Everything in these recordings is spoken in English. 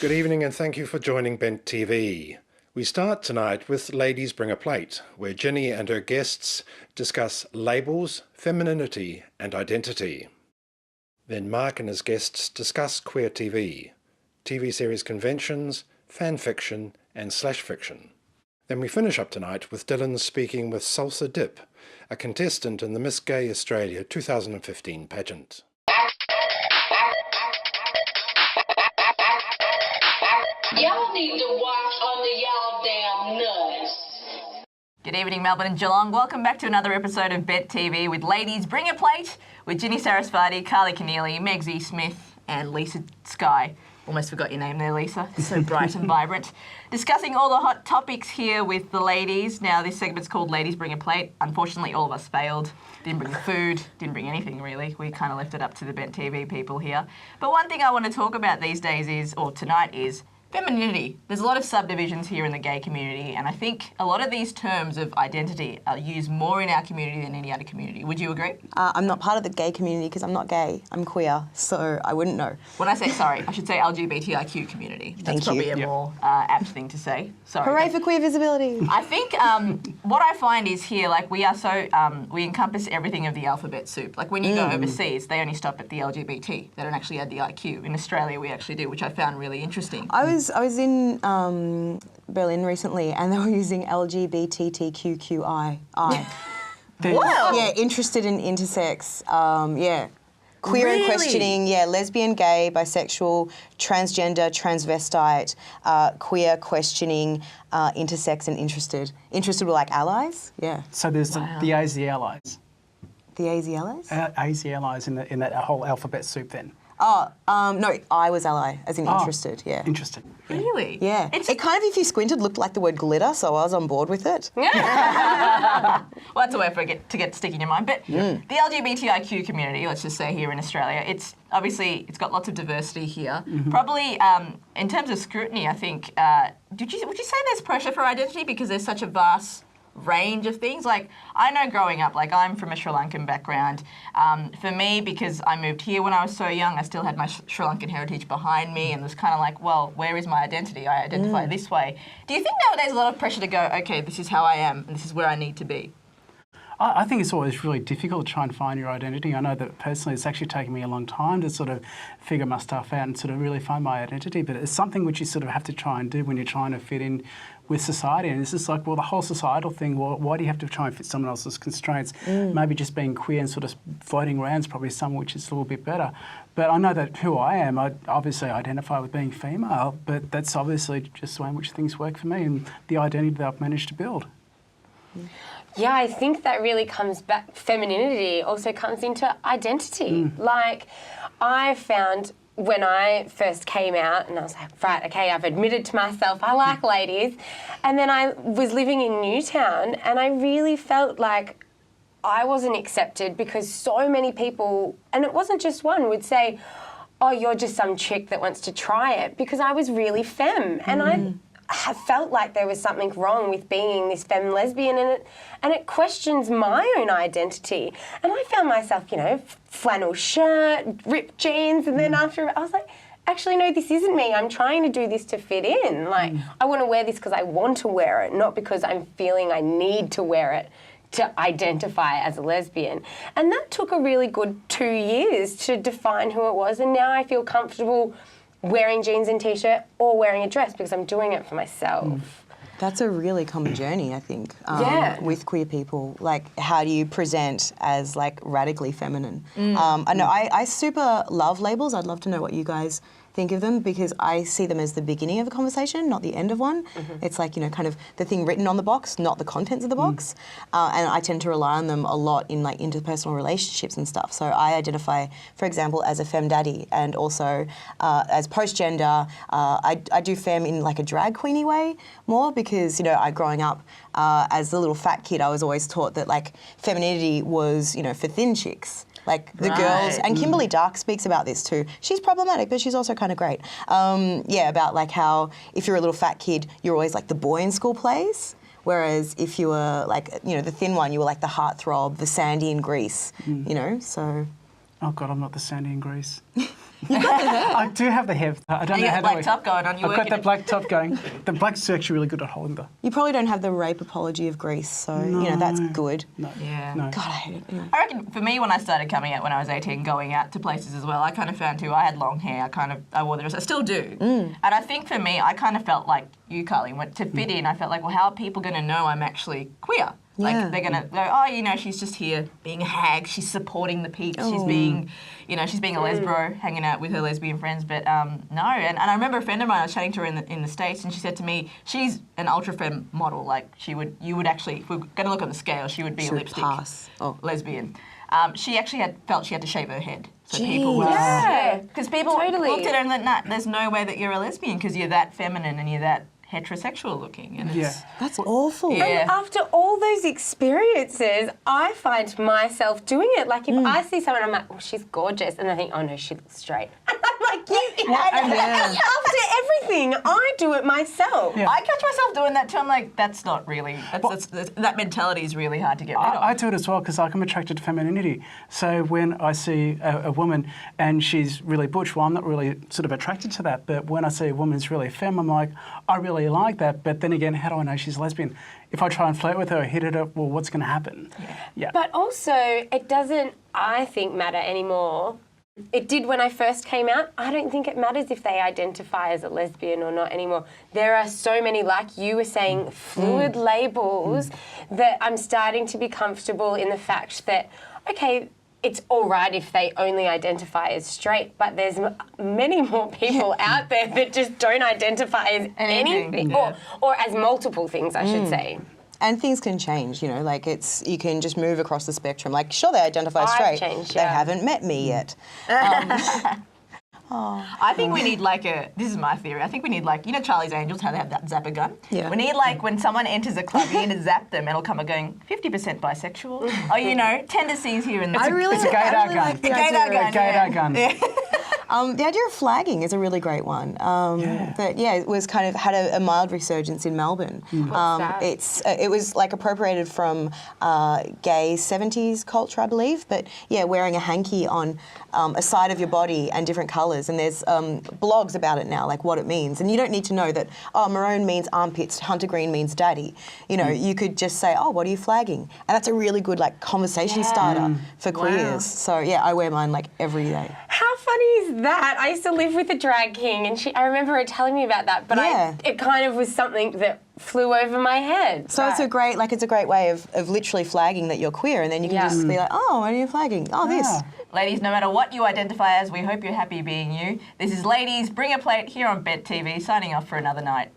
Good evening and thank you for joining Bent TV. We start tonight with Ladies Bring a Plate, where Ginni and her guests discuss labels, femininity and identity. Then Mark and his guests discuss queer TV, TV series conventions, fan fiction and slash fiction. Then we finish up tonight with Dylan speaking with Salzza Dipp, a contestant in the Miss Gay Australia 2015 pageant. Y'all need to watch on the y'all damn nuts. Good evening, Melbourne and Geelong. Welcome back to another episode of Bent TV with Ladies Bring a Plate with Ginni Saraswati, Anne Kenneally, Megsy Smith and Lisa-Skye. Almost forgot your name there, Lisa. It's so bright and vibrant. Discussing all the hot topics here with the ladies. Now, this segment's called Ladies Bring a Plate. Unfortunately, all of us failed. Didn't bring the food, didn't bring anything really. We kind of left it up to the Bent TV people here. But one thing I want to talk about these days is, or tonight is, femininity. There's a lot of subdivisions here in the gay community, and I think a lot of these terms of identity are used more in our community than any other community. Would you agree? I'm not part of the gay community because I'm not gay. I'm queer, so I wouldn't know. When I say sorry, I should say LGBTIQ community. That's Thank probably you. a more apt thing to say. Sorry. Hooray for queer visibility. I think what I find is here, like we are so, we encompass everything of the alphabet soup. Like when you go overseas, they only stop at the LGBT. They don't actually add the IQ. In Australia, we actually do, which I found really interesting. I was in Berlin recently and they were using LGBTQQI. Wow. Yeah, interested in intersex, yeah. Queer and Really? questioning, yeah, lesbian, gay, bisexual, transgender, transvestite, queer, questioning, intersex and interested. Interested were like allies, yeah. So there's the AZ allies. The AZ allies? AZ allies in that whole alphabet soup then. Oh, no, I was ally, as in interested, yeah. Interesting. Really? Yeah. It kind of, if you squinted, looked like the word glitter, so I was on board with it. Well, that's a way for it to get stick in your mind. But the LGBTIQ community, let's just say here in Australia, it's got lots of diversity here. Probably in terms of scrutiny, I think, would you say there's pressure for identity because there's such a vast range of things? Like, I know growing up, like I'm from a Sri Lankan background. For me, because I moved here when I was so young, I still had my Sri Lankan heritage behind me and was kind of like, well, where is my identity? I identify this way. Do you think nowadays a lot of pressure to go, okay, this is how I am and this is where I need to be? I think it's always really difficult to try and find your identity. I know that personally it's actually taken me a long time to sort of figure my stuff out and sort of really find my identity, but it's something which you sort of have to try and do when you're trying to fit in with society. And it's just like, well, the whole societal thing, well, why do you have to try and fit someone else's constraints? Maybe just being queer and sort of floating around is probably something which is a little bit better. But I know that who I am, I obviously identify with being female, but that's obviously just the way in which things work for me and the identity that I've managed to build. Yeah, I think that really comes back, femininity also comes into identity. Like, I found when I first came out and I was like, right, okay, I've admitted to myself I like ladies. And then I was living in Newtown and I really felt like I wasn't accepted because so many people, and it wasn't just one, would say, oh, you're just some chick that wants to try it, because I was really femme. And I felt like there was something wrong with being this femme lesbian, and it questions my own identity. And I found myself, you know, flannel shirt, ripped jeans, and then after I was like, actually, no, this isn't me. I'm trying to do this to fit in. Like, I want to wear this because I want to wear it, not because I'm feeling I need to wear it to identify as a lesbian. And that took a really good 2 years to define who it was, and now I feel comfortable wearing jeans and t-shirt or wearing a dress because I'm doing it for myself. That's a really common journey, I think, with queer people. Like, how do you present as, like, radically feminine? I know I super love labels. I'd love to know what you guys think of them, because I see them as the beginning of a conversation, not the end of one. It's like, you know, kind of the thing written on the box, not the contents of the box. And I tend to rely on them a lot in, like, interpersonal relationships and stuff. So I identify, for example, as a femme daddy, and also as post-gender. I do femme in, like, a drag queeny way more, because, you know, growing up as a little fat kid, I was always taught that, like, femininity was, you know, for thin chicks. Like the girls, and Kimberly Dark speaks about this too. She's problematic, but she's also kind of great. Yeah, about like how if you're a little fat kid, you're always like the boy in school plays. Whereas if you were like, you know, the thin one, you were like the heartthrob, the Sandy in Grease, you know, so. Oh God, I'm not the Sandy in Grease. I do have the hair. I don't You know got how the black to. top going on. You I've got working the it. black top going. The black's actually really good at holding the. You probably don't have the rape apology of Greece, so you know that's good. No. Yeah. No. God, I hate it. Anyway. I reckon for me, when I started coming out when I was 18, going out to places as well, I kind of found too, I had long hair, I wore the dress, I still do. And I think for me, I kind of felt like you, Carly, went to fit in, I felt like, well, how are people going to know I'm actually queer? Like, Yeah. they're going to go, oh, you know, she's just here being a hag, she's supporting the peeps, she's being, you know, she's being a lesbo, hanging out with her lesbian friends, but no. And I remember a friend of mine, I was chatting to her in the States, and she said to me, she's an ultra-femme model, like, you would actually, if we're going to look on the scale, she would be a lipstick pass. Oh. lesbian. She actually felt she had to shave her head. So people Jeez. Yeah. because people Totally. looked at her and went, nah, there's no way that you're a lesbian because you're that feminine and you're that heterosexual looking. And Yeah. it's, That's awful. Yeah. And after all those experiences, I find myself doing it. Like if I see someone, I'm like, oh, she's gorgeous, and I think, oh no, she looks straight. And I'm like, after everything, I do it myself. Yeah. I catch myself doing that too. I'm like, that's not really, that mentality is really hard to get rid of. I do it as well because I'm attracted to femininity. So when I see a woman and she's really butch, well, I'm not really sort of attracted to that. But when I see a woman who's really femme, I'm like, I really like that. But then again, how do I know she's lesbian? If I try and flirt with her, hit it up, well, what's going to happen? Yeah. But also, it doesn't, I think, matter anymore. It did when I first came out. I don't think it matters if they identify as a lesbian or not anymore. There are so many, like you were saying, fluid labels that I'm starting to be comfortable in the fact that, okay, it's all right if they only identify as straight, but there's many more people out there that just don't identify as anything, yeah. or as multiple things, I should say. And things can change, you know, like you can just move across the spectrum. Like, sure, they identify I've straight. changed, They yeah. haven't met me yet. I think we need like this is my theory, I think we need like, you know Charlie's Angels, how they have that zapper gun? Yeah. We need like when someone enters a club, you need to zap them and it'll come up going, 50% bisexual, or you know, tendencies here and there. It's a gaydar gun. like the gaydar idea of- gun. Gaydar gun. The idea of flagging is a really great one. But yeah, it was kind of had a mild resurgence in Melbourne. that? It was like appropriated from gay 70s culture, I believe. But yeah, wearing a hanky on a side of your body and different colours. And there's blogs about it now, like what it means. And you don't need to know that, oh, maroon means armpits, hunter green means daddy. You know, you could just say, oh, what are you flagging? And that's a really good like conversation starter for queers. So yeah, I wear mine like every day. How funny is that? I used to live with a drag king, and I remember her telling me about that, but Yeah. it kind of was something that flew over my head. So it's a great way of literally flagging that you're queer, and then you can just be like, oh, what are you flagging? Oh, this. Ladies, no matter what you identify as, we hope you're happy being you. This is Ladies Bring a Plate here on Bet TV, signing off for another night.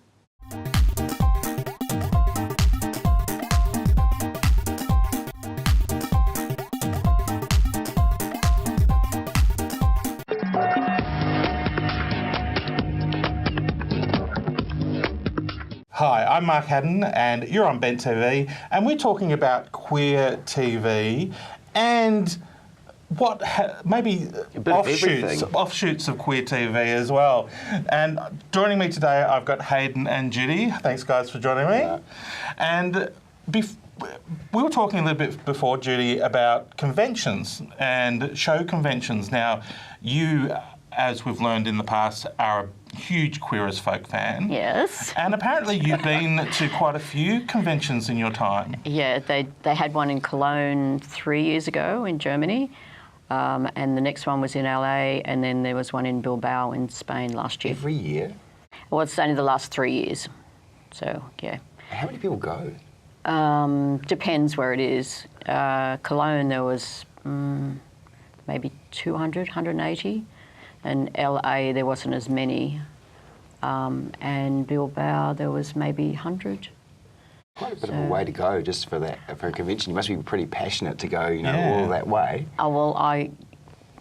Hi, I'm Mark Hadden and you're on Bent TV and we're talking about queer TV and what maybe offshoots of queer TV as well. And joining me today, I've got Hayden and Judy. Thanks, guys, for joining me. Yeah. And we were talking a little bit before, Judy, about conventions and show conventions. Now, you, as we've learned in the past, are a huge Queer as Folk fan. Yes. And apparently you've been to quite a few conventions in your time. Yeah, they had one in Cologne 3 years ago in Germany, and the next one was in LA, and then there was one in Bilbao in Spain last year. Every year? Well, it's only the last 3 years, so yeah. How many people go? Depends where it is. Cologne there was maybe 200, 180. And LA, there wasn't as many. And Bilbao, there was maybe 100. Quite a bit of a way to go just for a convention. You must be pretty passionate to go, all that way. Oh, well, I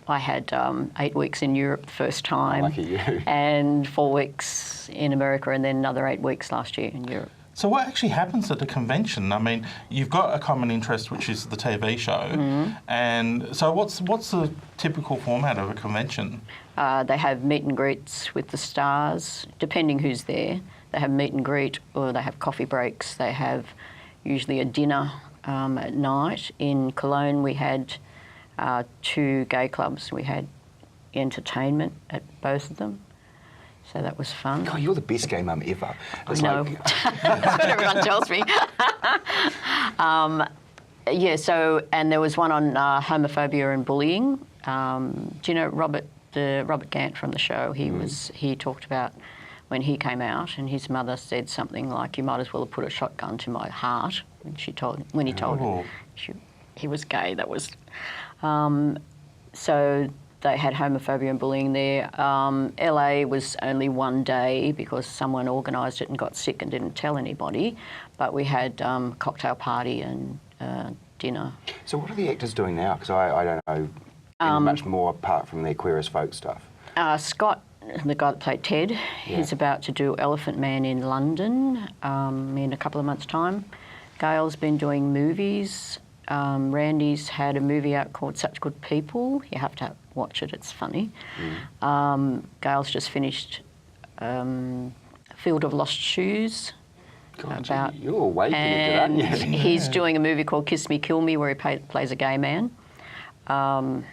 had 8 weeks in Europe the first time. Lucky you. And 4 weeks in America, and then another 8 weeks last year in Europe. So what actually happens at a convention? I mean, you've got a common interest, which is the TV show. And so what's the typical format of a convention? They have meet and greets with the stars, depending who's there. They have meet and greet, or they have coffee breaks. They have usually a dinner at night. In Cologne, we had 2 gay clubs. We had entertainment at both of them. So that was fun. God, you're the best gay mum ever. I know. That's what everyone tells me. Yeah, so, and there was one on homophobia and bullying. Do you know Robert Gant from the show? He talked about when he came out and his mother said something like, "You might as well have put a shotgun to my heart." And he told her he was gay. That was so. They had homophobia and bullying there. LA was only one day because someone organised it and got sick and didn't tell anybody. But we had cocktail party and dinner. So what are the actors doing now? Because I don't know much more apart from their Queer as Folk stuff. Scott, the guy that played Ted, he's about to do Elephant Man in London in a couple of months' time. Gail's been doing movies. Randy's had a movie out called Such Good People. You have to watch it, it's funny. Gail's just finished Field of Lost Shoes. God, you're way connected, aren't you? He's doing a movie called Kiss Me, Kill Me where he plays a gay man. And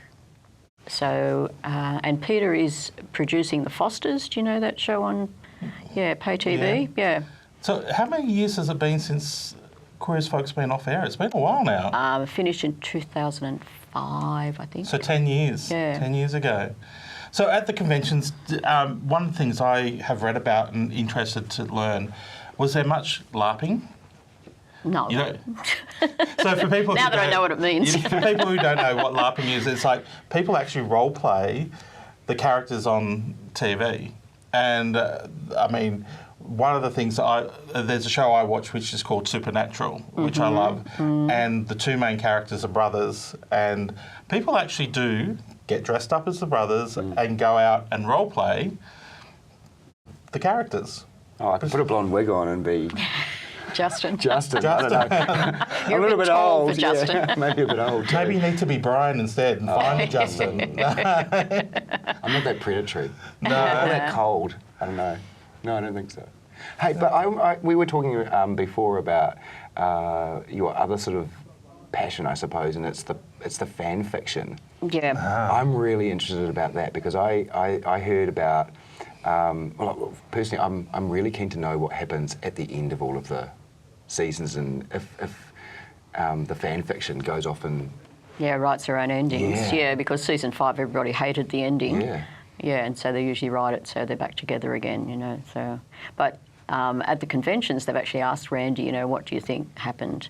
Peter is producing The Fosters. Do you know that show on pay TV? Yeah. So how many years has it been since Queer as Folk's been off air? It's been a while now. Finished in 2005, I think. So 10 years. Yeah. 10 years ago. So at the conventions, one of the things I have read about and interested to learn, was there much LARPing? No. You know, so for people now that I know what it means. For people who don't know what LARPing is, it's like people actually role play the characters on TV. And I mean, one of the things there's a show I watch which is called Supernatural, which I love, and the two main characters are brothers, and people actually do get dressed up as the brothers and go out and role play the characters. Oh, I could put a blonde wig on and be Justin. I don't know. You're a little bit tall old. for Justin. Yeah, maybe a bit old. Maybe you need to be Brian instead and find a Justin. I'm not that predatory. No. Or that cold. I don't know. No, I don't think so. Hey, but we were talking before about your other sort of passion, I suppose, and it's the fan fiction. Yeah. I'm really interested about that because I heard about. Well, personally, I'm really keen to know what happens at the end of all of the seasons, and if the fan fiction goes off and writes their own endings. Yeah, because season 5 everybody hated the ending. Yeah, and so they usually write it so they're back together again. You know, so but at the conventions they've actually asked Randy, you know, what do you think happened?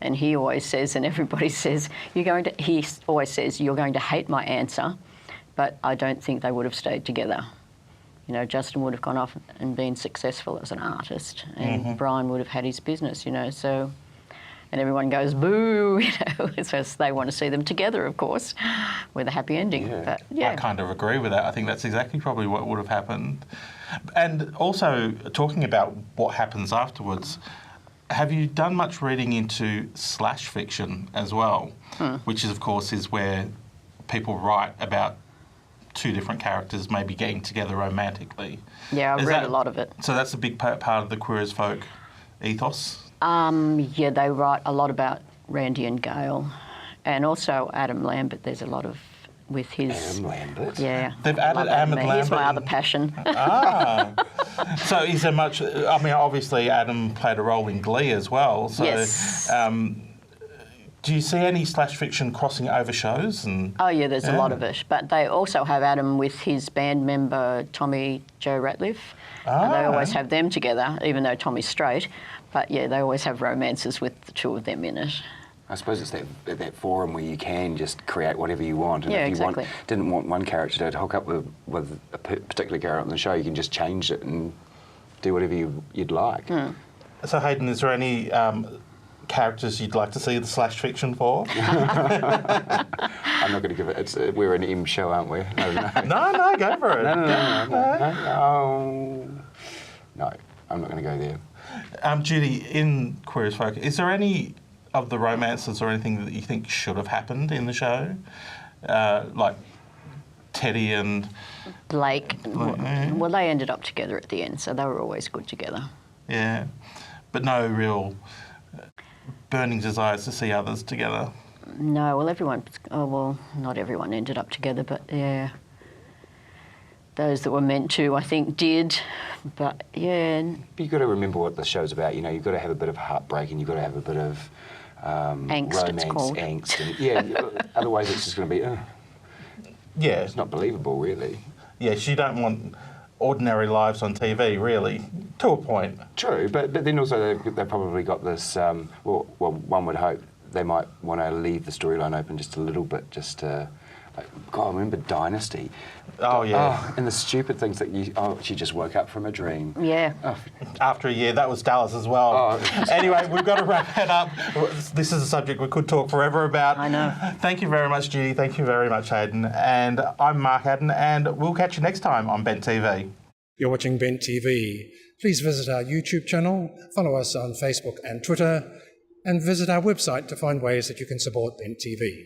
And he always says, and everybody says, he always says, you're going to hate my answer, but I don't think they would have stayed together. You know, Justin would have gone off and been successful as an artist, and Brian would have had his business, you know, so... And everyone goes, boo, you know, so they want to see them together, of course, with a happy ending. Yeah. But, yeah. I kind of agree with that. I think that's exactly probably what would have happened. And also, talking about what happens afterwards, have you done much reading into slash fiction as well? Which, is, of course, is where people write about two different characters maybe getting together romantically. Yeah, I've read a lot of it. So that's a big part of the Queer as Folk ethos? Yeah, they write a lot about Randy and Gail, and also Adam Lambert. There's a lot of with his. Adam Lambert. Yeah, they've added Adam Lambert. He's my other passion. So is there much? I mean, obviously Adam played a role in Glee as well. So, yes. Do you see any slash fiction crossing over shows? Oh yeah, there's a lot of it. But they also have Adam with his band member Tommy Joe Ratliff. And they always have them together, even though Tommy's straight. But yeah, they always have romances with the two of them in it. I suppose it's that forum where you can just create whatever you want. And yeah, if you exactly. didn't want one character to hook up with a particular character on the show, you can just change it and do whatever you'd like. So Hayden, is there any characters you'd like to see the slash fiction for? I'm not going to give it. We're an M show, aren't we? No, go for it. No, I'm not going to go there. Judy, in Queer as Folk, is there any of the romances or anything that you think should have happened in the show? Like Teddy and... Blake. Well, they ended up together at the end, so they were always good together. Yeah, but no real burning desires to see others together. No, well, not everyone ended up together, but yeah. those that were meant to, I think, did. But yeah. But you've got to remember what the show's about. You know, you've got to have a bit of heartbreak and you've got to have a bit of angst, romance, it's called. angst. And, yeah, otherwise it's just going to be, Yeah. it's not believable, really. Yes, you don't want ordinary lives on TV, really, to a point. True, but then also they've probably got this, well, one would hope they might want to leave the storyline open just a little bit, just to, God, I remember Dynasty. Oh, yeah. Oh, and the stupid things that she just woke up from a dream. Yeah. Oh. After a year, that was Dallas as well. Oh. Anyway, we've got to wrap it up. This is a subject we could talk forever about. I know. Thank you very much, Judy. Thank you very much, Hayden. And I'm Mark Hadden, and we'll catch you next time on Bent TV. You're watching Bent TV. Please visit our YouTube channel, follow us on Facebook and Twitter, and visit our website to find ways that you can support Bent TV.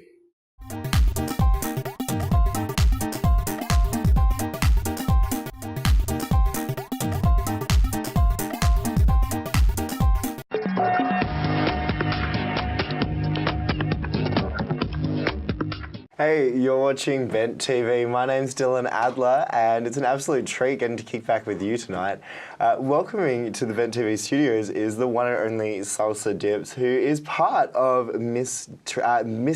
Hey, you're watching Bent TV. My name's Dylan Adler, and it's an absolute treat getting to kick back with you tonight. Welcoming to the Bent TV studios is the one and only Salzza Dipp, who is part of Miss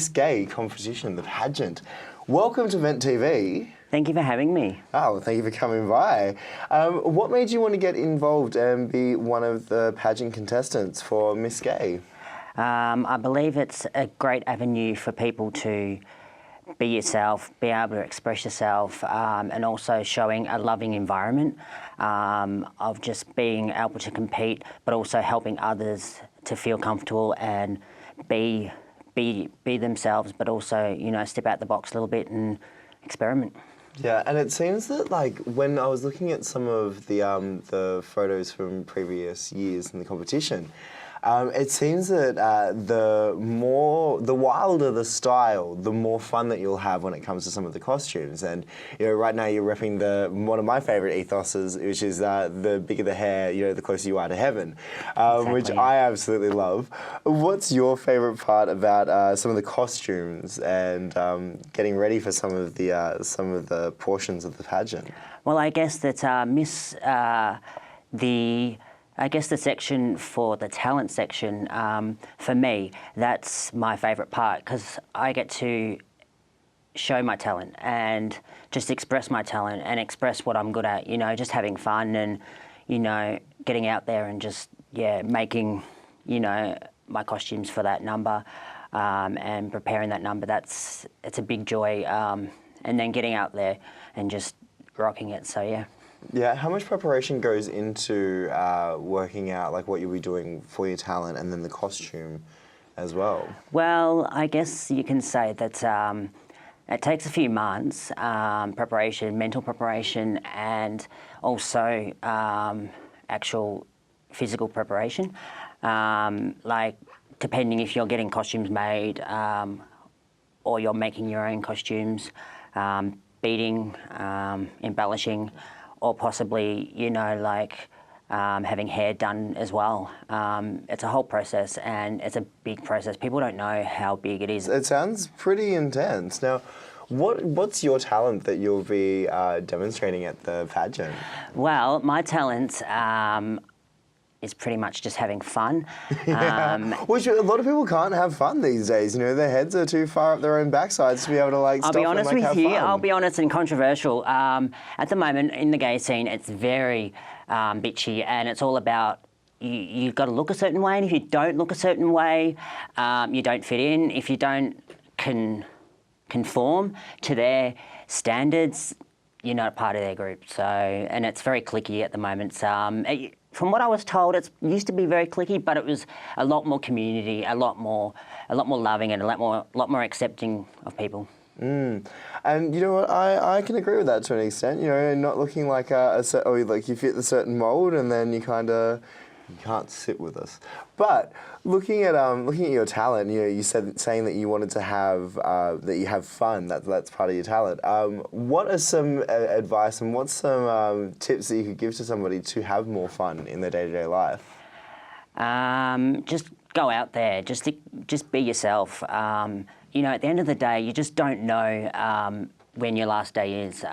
Gay competition, the pageant. Welcome to Bent TV. Thank you for having me. Oh, well, thank you for coming by. What made you want to get involved and be one of the pageant contestants for Miss Gay? I believe it's a great avenue for people to be yourself, be able to express yourself, and also showing a loving environment of just being able to compete, but also helping others to feel comfortable and be themselves, but also, you know, step out the box a little bit and experiment. Yeah, and it seems that, like, when I was looking at some of the photos from previous years in the competition, it seems that the wilder the style, the more fun that you'll have when it comes to some of the costumes. And you know, right now you're repping one of my favourite ethoses, which is the bigger the hair, you know, the closer you are to heaven, Exactly. which I absolutely love. What's your favourite part about some of the costumes and getting ready for some of the portions of the pageant? Well, I guess that the section for the talent section, for me, that's my favourite part because I get to show my talent and just express my talent and express what I'm good at, you know, just having fun and, you know, getting out there and just, yeah, making, you know, my costumes for that number and preparing that number. It's a big joy. And then getting out there and just rocking it, so yeah. Yeah, how much preparation goes into working out like what you'll be doing for your talent and then the costume as well? Well, I guess you can say that it takes a few months, preparation, mental preparation, and also actual physical preparation. Like, depending if you're getting costumes made or you're making your own costumes, beading, embellishing, or possibly, you know, like having hair done as well. It's a whole process and it's a big process. People don't know how big it is. It sounds pretty intense. Now, what's your talent that you'll be demonstrating at the pageant? Well, my talent is pretty much just having fun. Which a lot of people can't have fun these days. You know, their heads are too far up their own backsides to be able to like stop and like have fun. I'll be honest with you. I'll be honest and controversial. At the moment in the gay scene, it's very bitchy, and it's all about you've got to look a certain way, and if you don't look a certain way, you don't fit in. If you don't conform to their standards, you're not part of their group. So, and it's very cliquey at the moment. From what I was told, it used to be very cliquey, but it was a lot more community, a lot more loving, and a lot more accepting of people. And you know what, I can agree with that to an extent. You know, not looking like like you fit a certain mold, and then you can't sit with us. But looking at your talent, you know, you saying that you wanted to have that you have fun. That's part of your talent. What are some advice and what's some tips that you could give to somebody to have more fun in their day-to-day life? Just go out there. Just be yourself. You know, at the end of the day, you just don't know when your last day is.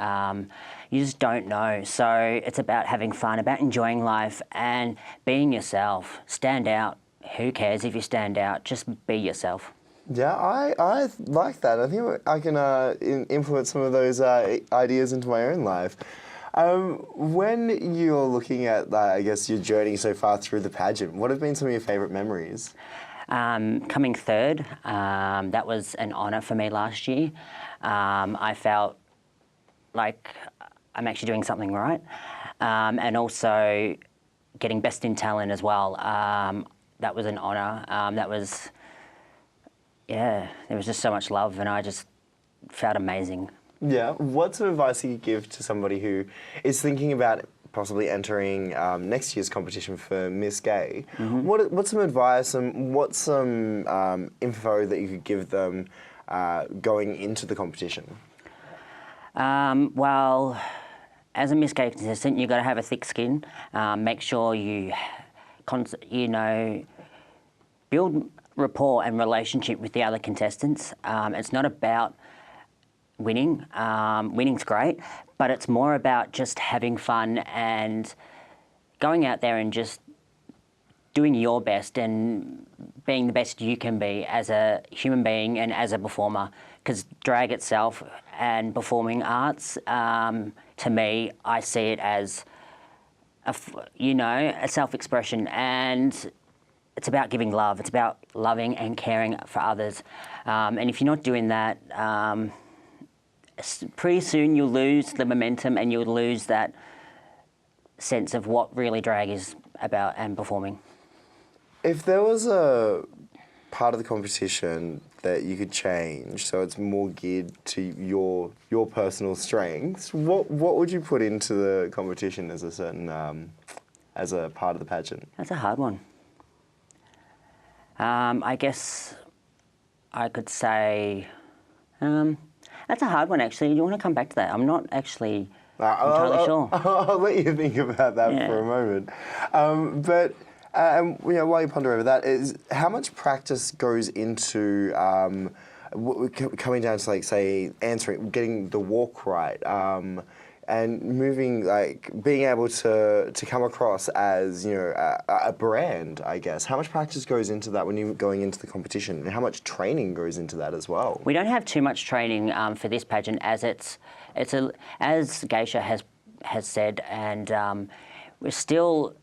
you just don't know. So it's about having fun, about enjoying life and being yourself. Stand out. Who cares if you stand out? Just be yourself. Yeah, I like that. I think I can influence some of those ideas into my own life. When you're looking at, I guess, your journey so far through the pageant, what have been some of your favourite memories? Coming third, that was an honour for me last year. I felt like I'm actually doing something right. And also getting best in talent as well. That was an honour. There was just so much love and I just felt amazing. Yeah, what sort of advice do you give to somebody who is thinking about possibly entering next year's competition for Miss Gay? Mm-hmm. What's some advice and what's some info that you could give them going into the competition? Well, as a Miss Gay contestant, you've got to have a thick skin. Make sure you build rapport and relationship with the other contestants. It's not about winning. Winning's great, but it's more about just having fun and going out there and just doing your best and being the best you can be as a human being and as a performer. Because drag itself and performing arts, to me, I see it as a self-expression, and it's about giving love. It's about loving and caring for others. And if you're not doing that, pretty soon you'll lose the momentum and you'll lose that sense of what really drag is about and performing. If there was a part of the competition that you could change so it's more geared to your personal strengths, what would you put into the competition as a certain as a part of the pageant? That's a hard one. I guess I could say that's a hard one, actually. Do you want to come back to that? I'm not actually entirely sure. I'll let you think about that for a moment. While you ponder over that, is how much practice goes into coming down to, like, say, answering, getting the walk right, and moving, like, being able to come across as, a brand, I guess. How much practice goes into that when you're going into the competition, and how much training goes into that as well? We don't have too much training for this pageant, as as Geisha has said, and we're still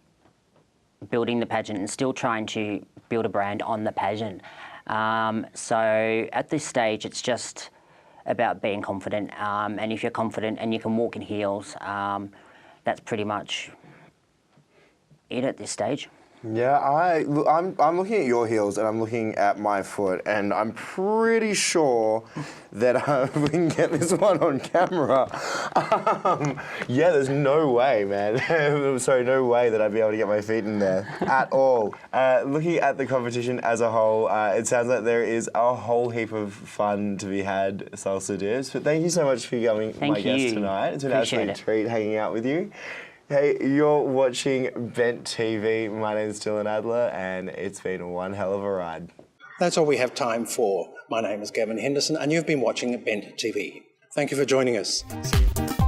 building the pageant and still trying to build a brand on the pageant. So at this stage, it's just about being confident. And if you're confident and you can walk in heels, that's pretty much it at this stage. Yeah, I'm looking at your heels and I'm looking at my foot, and I'm pretty sure that we can get this one on camera. Yeah, there's no way, man. Sorry, no way that I'd be able to get my feet in there at all. Looking at the competition as a whole, it sounds like there is a whole heap of fun to be had, Salzza Dipp. But thank you so much for becoming my guest tonight. It's been an absolute treat hanging out with you. Hey, you're watching Bent TV. My name is Dylan Adler, and it's been one hell of a ride. That's all we have time for. My name is Gavin Henderson, and you've been watching Bent TV. Thank you for joining us. See you.